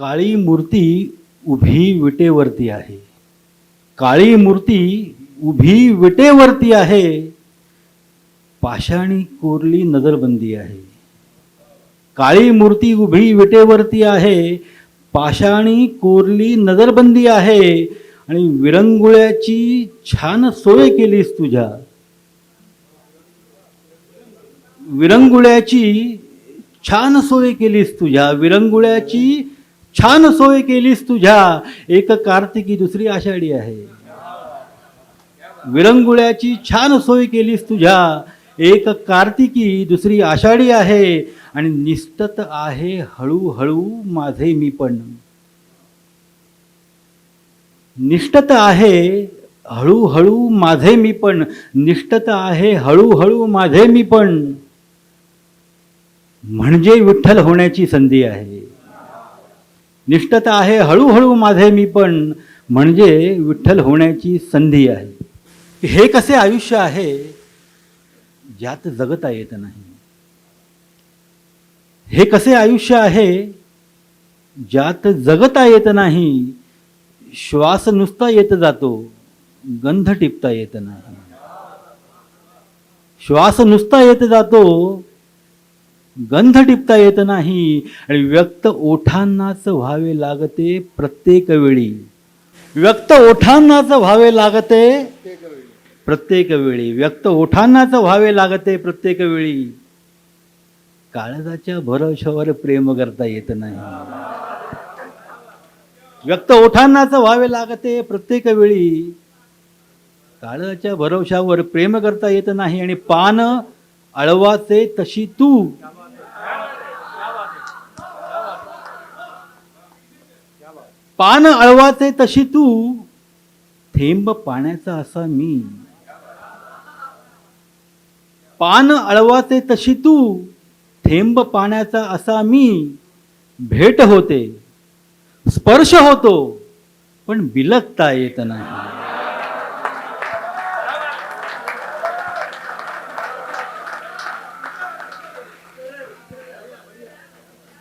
काळी मूर्ती उभी विटेवरती आहे. काळी मूर्ती उभी विटेवरती आहे. पाषाणी कोरली नजरबंदी आहे. काळी मूर्ती उभी विटेवरती आहे. पाषाणी कोरली नजरबंदी आहे. आणि विरंगुळ्याची छान सोय केलीस तुझ्या. विरंगुळ्याची छान सोय केलीस तुझ्या. विरंगुळ्याची छान सोय केलीस तुझ्या. एक कार्तिकी दुसरी आषाढी आहे. विरंगुळ्याची छान सोय केलीस तुझ्या. एक कार्तिकी दुसरी आषाढी आहे. आणि निष्ठत आहे हळूहळू माझे मी पण. निष्ठत आहे हळूहळू माझे मी पण. निष्ठत आहे हळूहळू माझे मी पण. म्हणजे विठ्ठल होण्याची संधी आहे. निष्ठत आहे हळूहळू माझे मी पण. म्हणजे विठ्ठल होण्याची संधी आहे. हे कसे आयुष्य आहे ज्यात जगता येत नाही. हे कसे आयुष्य आहे ज्यात जगता येत नाही. श्वास नुसता येत जातो, गंध टिपता येत नाही. श्वास नुसता येत जातो, गंध टिपता येत नाही. आणि व्यक्त ओठांनाच व्हावे लागते प्रत्येक वेळी. व्यक्त ओठांनाच व्हावे लागते प्रत्येक वेळी. व्यक्त ओठांनाच व्हावे लागते प्रत्येक वेळी. काळजाच्या भरवशावर प्रेम करता येत नाही. व्यक्त ओठांनाच व्हावे लागते प्रत्येक वेळी. काळजाच्या भरवशावर प्रेम करता येत नाही. आणि पान अळवाचे तशी तू. पान अळवाचे तशी तू. थेंब पाण्याचा असा मी. पान अळवाचे तशी तू. थेंब पाण्याचा असा मी. भेट होते, स्पर्श होतो, पण बिलकता येत नाही.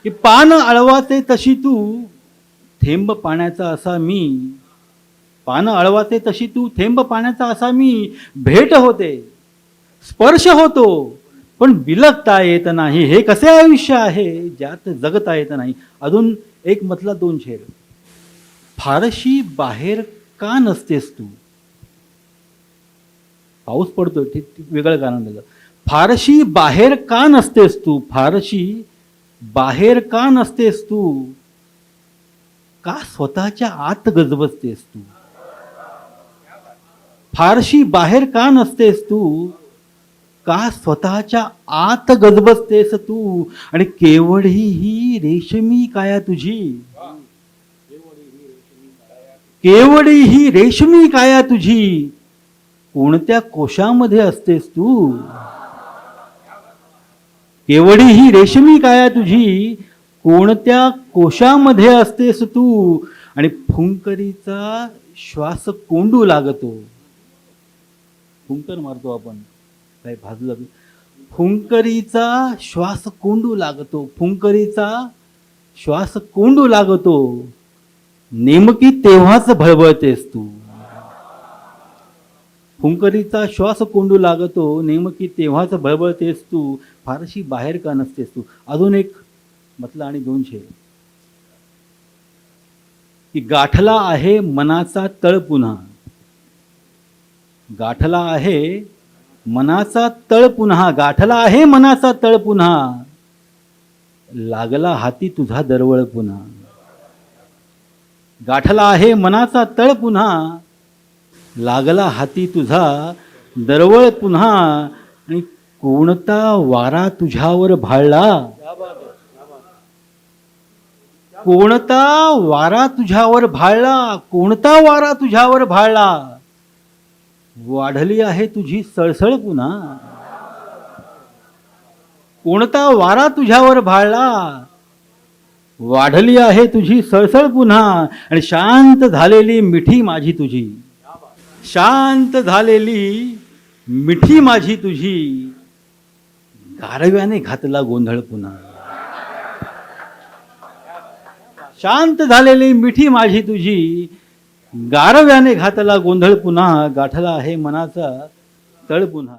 की पान अळवाचे तशी तू. थेंब पाण्याचा असा मी. पान अळवाचे तशी तू. थेंब पाण्याचा असा मी. भेट होते, स्पर्श होतो, पण बिलकता येत नाही. हे कसे आयुष्य आहे ज्यात जगता येत नाही. अजून एक मतला दोन शेर. फारशी बाहेर का नसतेस तू. पाऊस पडतोय, वेगळं कारण झालं. फारशी बाहेर का नसतेस तू. फारशी बाहेर का नसतेस तू. का स्वतःच्या आत गजबजतेस तू. फारशी बाहेर का नसतेस तू. का स्वतःच्या आत गजबजतेस तू. आणि केवढी ही रेशमी काया तुझी. केवढी ही रेशमी काया तुझी. कोणत्या कोशामध्ये असतेस तू. केवढी ही रेशमी काया तुझी. कोणत्या कोशामध्ये असतेस तू. आणि फुंकरीचा श्वास कोंडू लागतो. फुंकर मारतो आपण, काय भाजलं. फुंकरीचा श्वास कोंडू लागतो. फुंकरीचा श्वास कोंडू लागतो. नेमकी तेव्हाच भळबळतेस तू. फुंकरीचा श्वास कोंडू लागतो. नेमकी तेव्हाच भळबळतेस तू. फारशी बाहेर का नसतेस तू. अजून एक म्हटलं आणि दोन शेर. की गाठला आहे मनाचा तळ पुन्हा. गाठला आहे मनाचा तळ पुन्हा. गाठला आहे मनाचा तळ पुन्हा. लागला हाती तुझा दरवळ पुन्हा. गाठला आहे मनाचा तळ पुन्हा. लागला हाती तुझा दरवळ पुन्हा. आणि कोणता वारा तुझ्यावर भाळला. कोणता वारा तुझ्यावर भाळला. कोणता वारा तुझ्यावर भाळला. वाढली आहे तुझी सळसळ पुन्हा. कोणता वारा तुझ्यावर भाळला. वाढली आहे तुझी सळसळ पुन्हा. आणि शांत झालेली मिठी माझी तुझी. शांत झालेली मिठी माझी तुझी. गारव्याने घातला गोंधळ पुन्हा. शांत झालेली मिठी माझी तुझी, गारव्याने घातला गोंधळ पुन्हा, गाठला आहे मनाचा तळ पुन्हा.